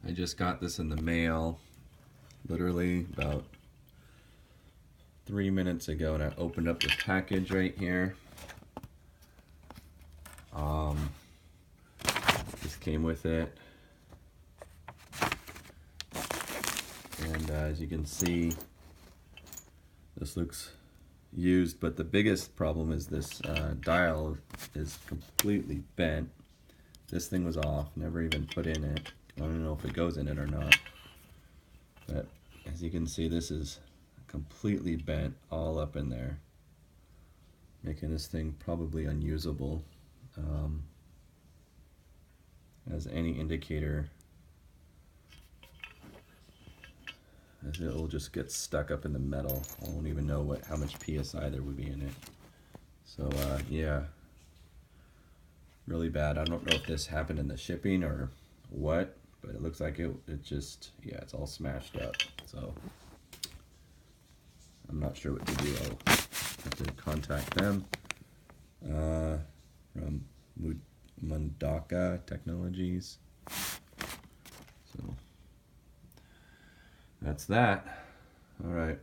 I just got this in the mail literally about 3 minutes ago, and I opened up the package right here. This came with it, and as you can see, this looks used, but the biggest problem is this dial is completely bent. This thing was off, never even put in it. I don't know if it goes in it or not, but as you can see, this is completely bent all up in there, making this thing probably unusable. As any indicator, as it will just get stuck up in the metal. I won't even know how much PSI there would be in it. So yeah, really bad. I don't know if this happened in the shipping or what, but it looks like it just, yeah, it's all smashed up. So I'm not sure what to do. I'll have to contact them from Mundaka Technologies. So that's that. All right.